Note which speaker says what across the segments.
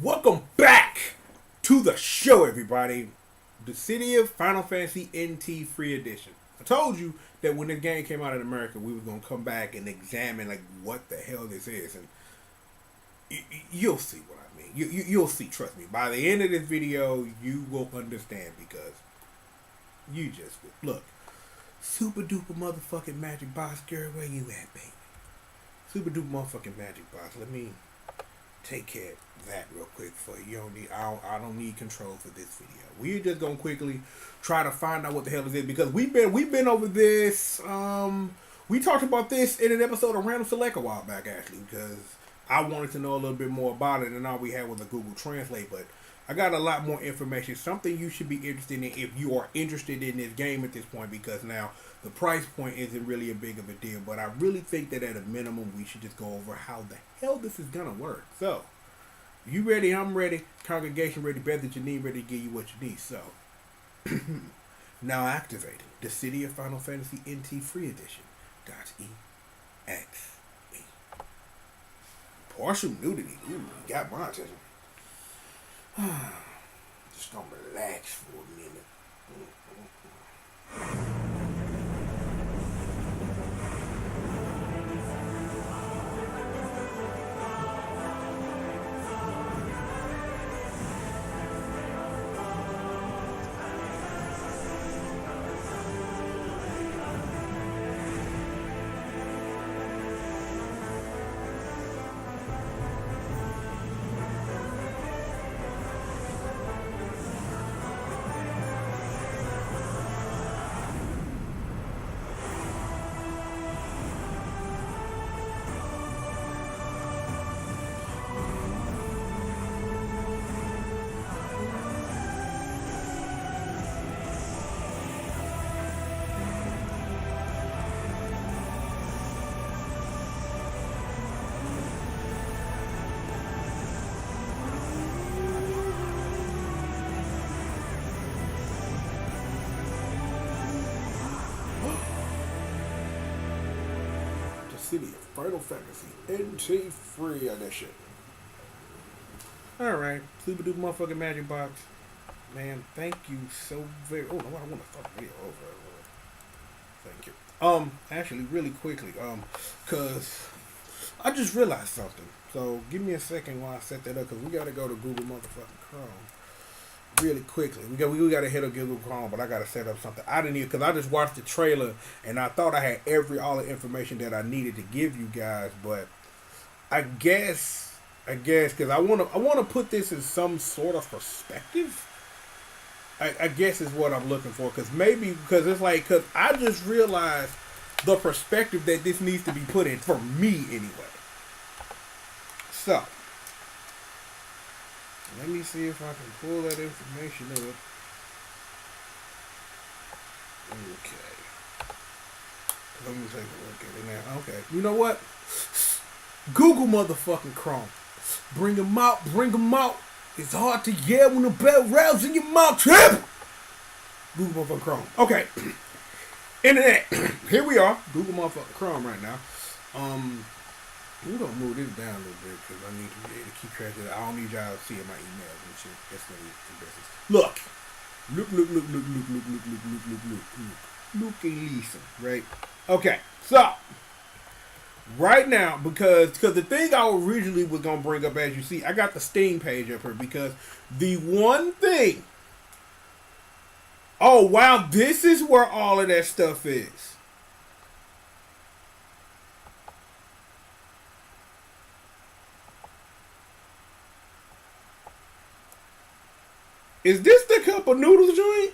Speaker 1: Welcome back to the show, everybody. Dissidia Final Fantasy NT Free Edition. I told you that when this game came out in America, we were gonna come back and examine like what the hell this is, and you'll see what I mean. You'll see. Trust me. By the end of this video, you will understand because you just look. Super duper motherfucking magic box, girl. Where you at, baby? Super duper motherfucking magic box. Let me take care of that real quick for you. You don't need, I don't need control for this video. We're just gonna quickly try to find out what the hell this is because we've been over this. We talked about this in an episode of Random Select a while back actually because I wanted to know a little bit more about it, and all we had was a Google Translate. But I got a lot more information. Something you should be interested in if you are interested in this game at this point, because now the price point isn't really a big of a deal. But I really think that at a minimum we should just go over how the hell this is gonna work. So, you ready? I'm ready. Congregation ready. Better than you need. Ready to give you what you need. So, now activating Dissidia Final Fantasy NT Free Edition. .exe. Partial nudity. Ooh, you got my attention. Just gonna relax for a minute. City of Final Fantasy NT Free Edition. Alright, super duper motherfucking magic box. Man, thank you so very. Oh no, I want to start the video over. Thank you. Actually, really quickly, cause I just realized something. So give me a second while I set that up, cause we gotta go to Google motherfucking Chrome really quickly. We gotta hit a Google Chrome, but I gotta set up something. I didn't even, because I just watched the trailer and I thought I had all the information that I needed to give you guys, but I guess because I wanna put this in some sort of perspective. I guess is what I'm looking for, because it's like, because I just realized the perspective that this needs to be put in for me anyway. So let me see if I can pull that information up. Okay. Let me take a look at it now. Okay. You know what? Google motherfucking Chrome. Bring them out. Bring them out. It's hard to yell when the bell rattles in your mouth. Trip! Google motherfucking Chrome. Okay. Internet. Here we are. Google motherfucking Chrome right now. We're going to move this down a little bit because I need to be able to keep track of it. I don't need y'all seeing my emails and shit. That's going to be the business. Look. Look and Lisa. Right? Okay. So, right now, because the thing I originally was going to bring up, as you see, I got the Steam page up here because the one thing. Oh, wow. This is where all of that stuff is. Is this the cup of noodles joint?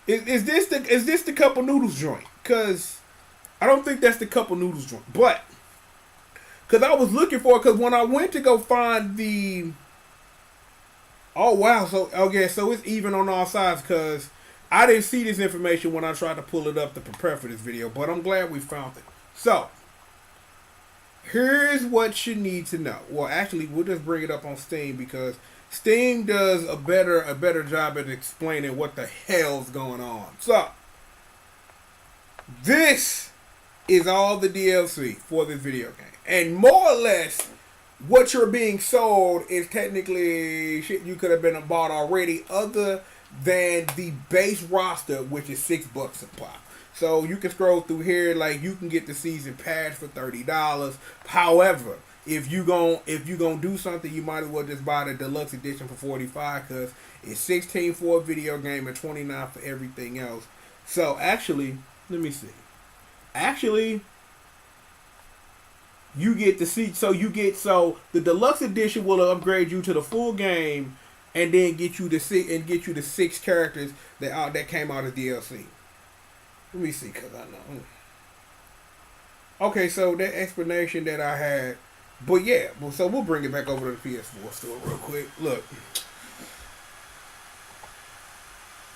Speaker 1: Is this the cup of noodles joint? Cause I don't think that's the cup of noodles joint. But cause I was looking for it, cause when I went to go find the, oh wow, so okay, so it's even on all sides, cause I didn't see this information when I tried to pull it up to prepare for this video, but I'm glad we found it. So here's what you need to know. Well, actually, we'll just bring it up on Steam because Steam does a better job at explaining what the hell's going on. So, this is all the DLC for this video game. And more or less, what you're being sold is technically shit you could have been bought already, other than the base roster, which is $6 a pop. So you can scroll through here, like you can get the season pass for $30. However, if you gonna do something, you might as well just buy the deluxe edition for 45 because it's 16 for a video game and 29 for everything else. So actually, let me see. Actually, you get the seat. So the deluxe edition will upgrade you to the full game, and then get you the six characters that came out as DLC. Let me see, cause I know. Okay, so that explanation that I had, but yeah, so we'll bring it back over to the PS4 store real quick. Look,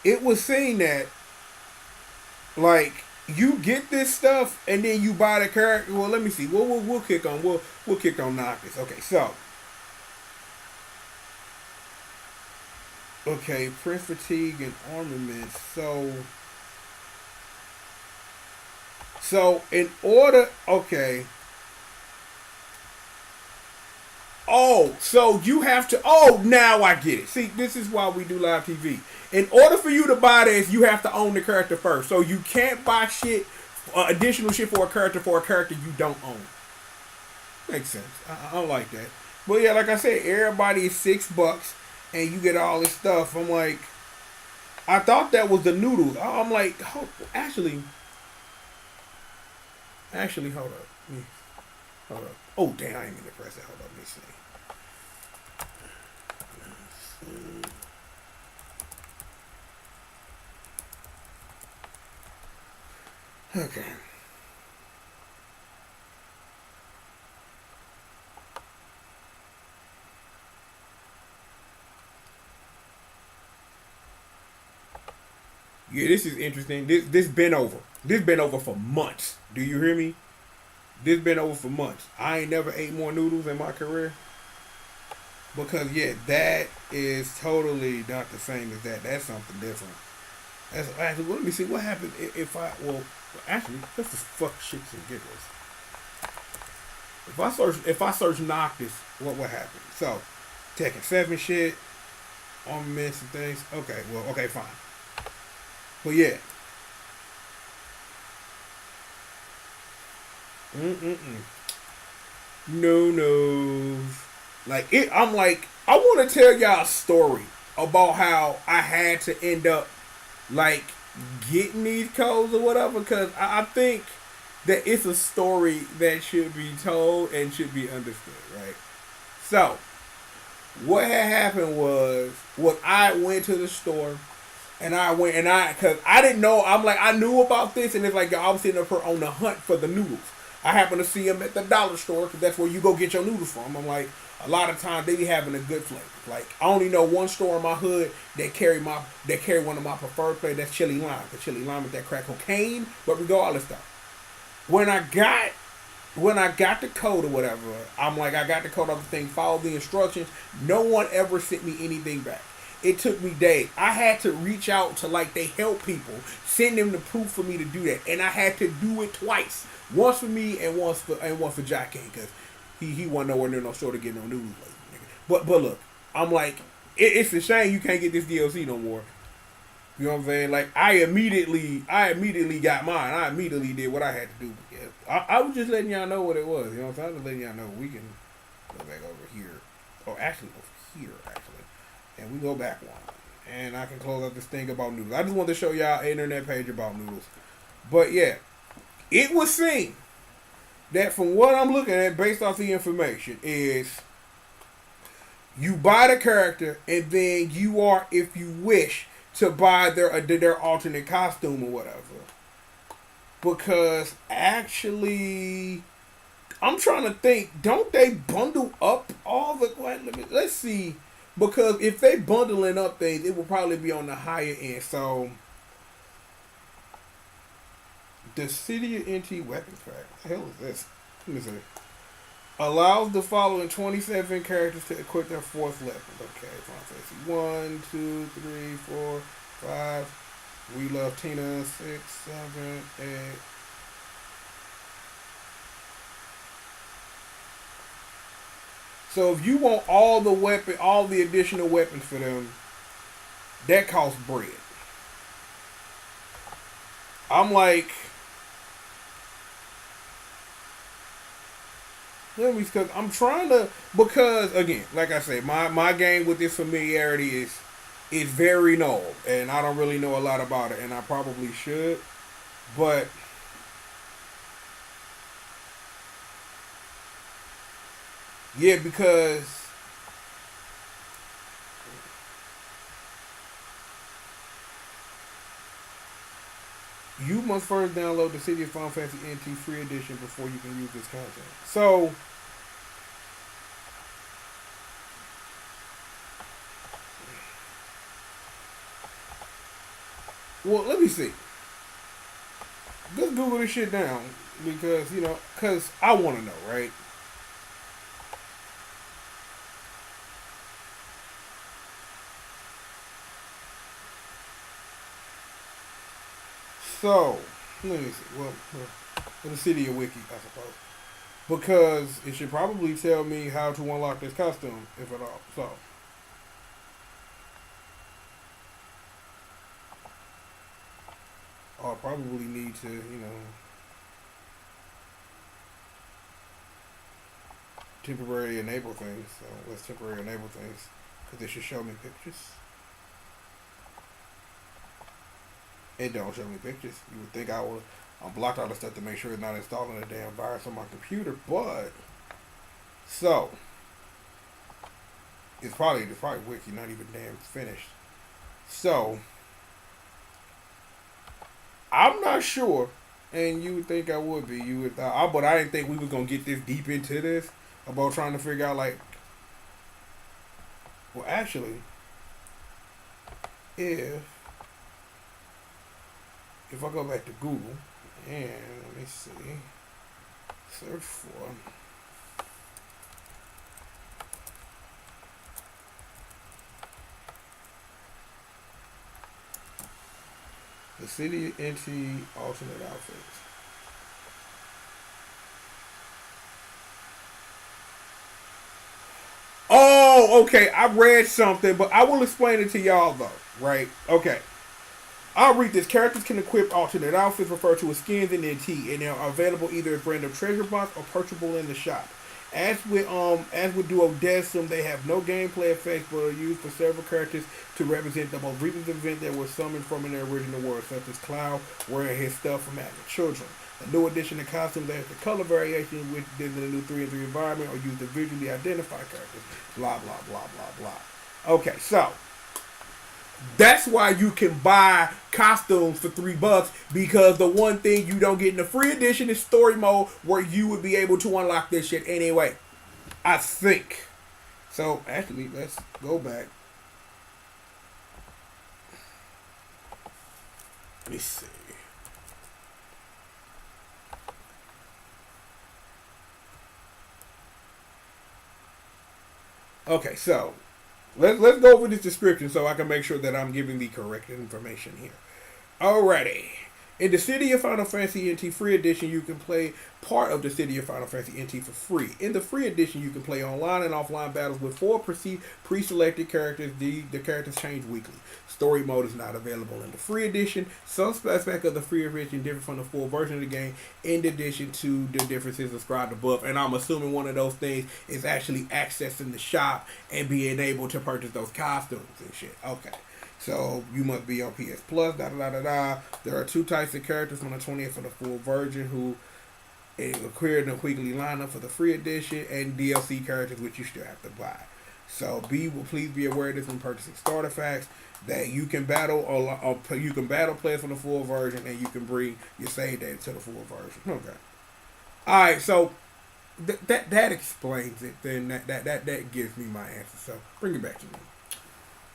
Speaker 1: it was saying that like you get this stuff and then you buy the character. Well, let me see. We'll kick on we'll kick on Noctis. Okay, so Prince Fatigue and armaments. So in order, okay. Oh, so you have to. Oh, now I get it. See, this is why we do live TV. In order for you to buy this, you have to own the character first. So you can't buy shit, additional shit for a character you don't own. Makes sense. I don't like that. But yeah, like I said, everybody is $6, and you get all this stuff. I'm like, I thought that was the noodles. I'm like, actually, hold up. Hold up. Oh, damn, I ain't mean to press that. Hold up, let me see. Okay. Yeah, this is interesting. This been over. This been over for months. Do you hear me? This been over for months. I ain't never ate more noodles in my career. Because yeah, that is totally not the same as that. That's something different. That's actually. Well, let me see what happens if I. Well, actually, let's just fuck shits and giggles. If I search Noctis, what would happen? So, Tekken 7 shit, armaments and things. Okay, well, okay, fine. But yeah. No. Like it, I'm like, I want to tell y'all a story about how I had to end up like getting these codes or whatever, because I think that it's a story that should be told and should be understood, right? So, what had happened was I went to the store and because I didn't know, I'm like, I knew about this, and it's like, I was sitting up here on the hunt for the noodles. I happened to see them at the dollar store because that's where you go get your noodles from. I'm like, a lot of times they be having a good flavor. Like, I only know one store in my hood that carry one of my preferred flavors. That's chili lime. The chili lime with that crack cocaine, but regardless though, when I got the code or whatever, I'm like, I got the code of the thing, follow the instructions. No one ever sent me anything back. It took me days. I had to reach out to like they help people, send them the proof for me to do that, and I had to do it twice. Once for me and once for Jack King, because he wasn't nowhere near no store to get no news. But look, I'm like, it's a shame you can't get this DLC no more. You know what I'm saying? Like I immediately got mine. I immediately did what I had to do. Yeah, I was just letting y'all know what it was. You know what I'm saying? I was just letting y'all know we can go back over here. Oh, actually over here and we go back one. And I can close up this thing about noodles. I just want to show y'all an internet page about noodles. But yeah, it was seen that from what I'm looking at, based off the information, is you buy the character and then you are, if you wish, to buy their alternate costume or whatever. Because actually, I'm trying to think, don't they bundle up all the... Let's see. Because if they bundling up things, it will probably be on the higher end. So, Dissidia NT weapon pack. What the hell is this? Let me see. Allows the following 27 characters to equip their fourth level. Okay, Final Fantasy 1, 2, 3, 4, 5. We love Tina. 6, 7, 8. So if you want all the additional weapons for them, that costs bread. I'm like, let me, because I'm trying to, because again, like I said, my game with this familiarity is very null, and I don't really know a lot about it, and I probably should, but yeah, because you must first download the City of Final Fantasy NT free edition before you can use this content. So, well, let me see. Let's Google this shit down because because I want to know, right? So, let me see. Well, the City of Wiki, I suppose, because it should probably tell me how to unlock this costume, if at all. So, I'll probably need to, temporarily enable things. So let's temporarily enable things because it should show me pictures. It don't show me pictures. You would think I would. I blocked all the stuff to make sure it's not installing a damn virus on my computer, but so it's probably wiki not even damn finished. So I'm not sure, and you would think I would be. You would, but I didn't think we were gonna get this deep into this about trying to figure out like, well, actually, if if I go back to Google and let me see, search for the City NT alternate outfits. Oh, okay. I read something, but I will explain it to y'all though. Right? Okay. I'll read this. Characters can equip alternate outfits referred to as skins in NT, and they are available either as random treasure box or purchasable in the shop. As with Duodecim, they have no gameplay effects but are used for several characters to represent the most recent event that was summoned from in their original world, such as Cloud wearing his stuff from having children. A new addition to costumes adds the color variation which is in the new 3 and 3 environment or used to visually identify characters. Blah blah blah blah blah. Okay, so that's why you can buy costumes for $3 because the one thing you don't get in the free edition is story mode where you would be able to unlock this shit anyway. I think. So actually, let's go back. Let me see. Okay, so let's go over this description so I can make sure that I'm giving the correct information here. Alrighty. In the City of Final Fantasy NT Free Edition, you can play part of the City of Final Fantasy NT for free. In the Free Edition, you can play online and offline battles with 4 pre-selected characters. The characters change weekly. Story mode is not available in the Free Edition. Some aspects of the Free Edition differ from the full version of the game in addition to the differences described above. And I'm assuming one of those things is actually accessing the shop and being able to purchase those costumes and shit. Okay. So you must be on PS Plus, da da da da da. There are 2 types of characters on the 20th for the full version who appear in the weekly lineup for the free edition, and DLC characters which you still have to buy. So please be aware of this when purchasing starter packs that you can battle or you can battle players for the full version, and you can bring your save data to the full version. Okay. All right. So that explains it. Then that gives me my answer. So bring it back to me.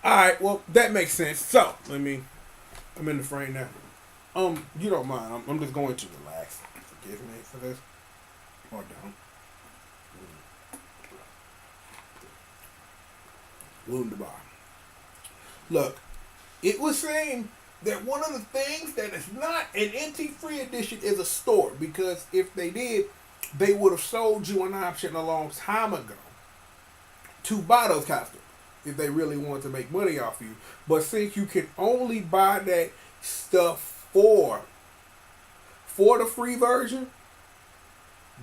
Speaker 1: All right, well that makes sense. So I'm in the frame now. You don't mind? I'm just going to relax. Forgive me for this. Or don't. Wunderbar. Look, it was saying that one of the things that is not an NT free edition is a store, because if they did, they would have sold you an option a long time ago to buy those costumes if they really want to make money off you. But since you can only buy that stuff for the free version,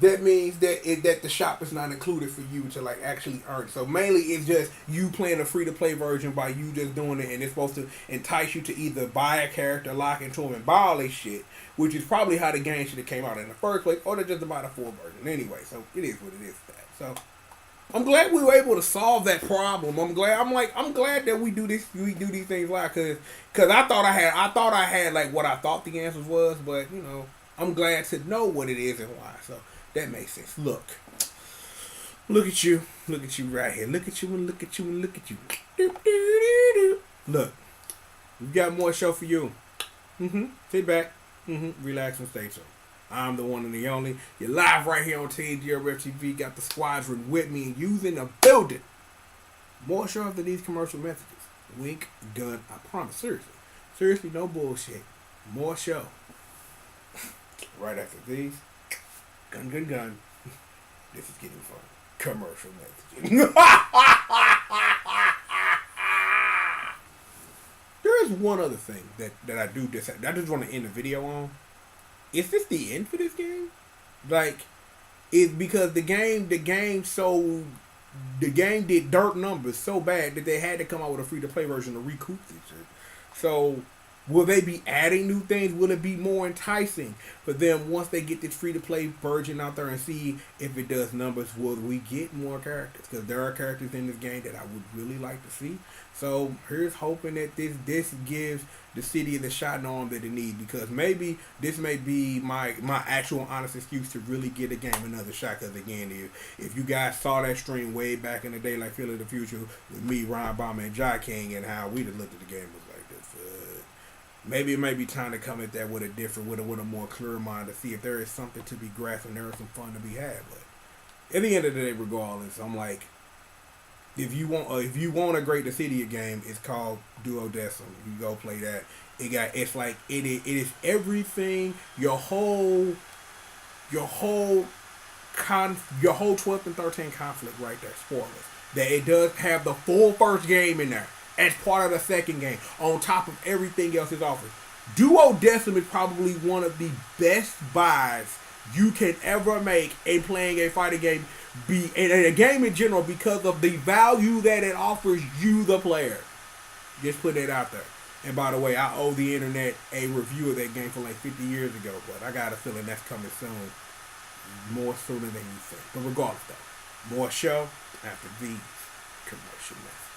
Speaker 1: that means that the shop is not included for you to like actually earn. So mainly it's just you playing a free to play version by you just doing it, and it's supposed to entice you to either buy a character, lock into them, and buy all this shit, which is probably how the game should have came out in the first place, or to just buy the full version anyway. So it is what it is. So I'm glad we were able to solve that problem. I'm glad that we do this. We do these things live because I thought I had like what I thought the answers was, but I'm glad to know what it is and why. So that makes sense. Look at you right here. Look at you and look at you and look at you. Look, we got more show for you. Sit back, relax and stay tuned. I'm the one and the only. You're live right here on TGRF TV. Got the squadron with me and using the building. More show after these commercial messages. Wink, gun, I promise. Seriously, no bullshit. More show. Right after these. Gun. This is getting fun. Commercial messages. There is one other thing that I do decide. I just want to end the video on. Is this the end for this game? Like, it's because the game did dirt numbers so bad that they had to come out with a free to play version to recoup this shit. So will they be adding new things? Will it be more enticing for them once they get this free to play version out there and see if it does numbers? Will we get more characters? Because there are characters in this game that I would really like to see. So here's hoping that this gives Dissidia the shot in the arm that it needs, because maybe this may be my actual honest excuse to really give the game another shot. Because again, if you guys saw that stream way back in the day, like Feel of the Future with me, Ryan Bomber, and Jai King, and how we just looked at the game was like this. Maybe it may be time to come at that with a more clear mind to see if there is something to be grasped and there is some fun to be had. But at the end of the day, regardless, I'm like, if you want a great Dissidia game, it's called G.O.D. You go play that. It is everything. Your whole 12th and 13 conflict right there. Spoilers. That it does have the full first game in there as part of the second game, on top of everything else it's offered. G.O.D. is probably one of the best buys you can ever make in playing a fighting game, in a game in general, because of the value that it offers you, the player. Just put it out there. And by the way, I owe the internet a review of that game from like 50 years ago, but I got a feeling that's coming soon. More sooner than you think. But regardless though, more show after these commercial messages.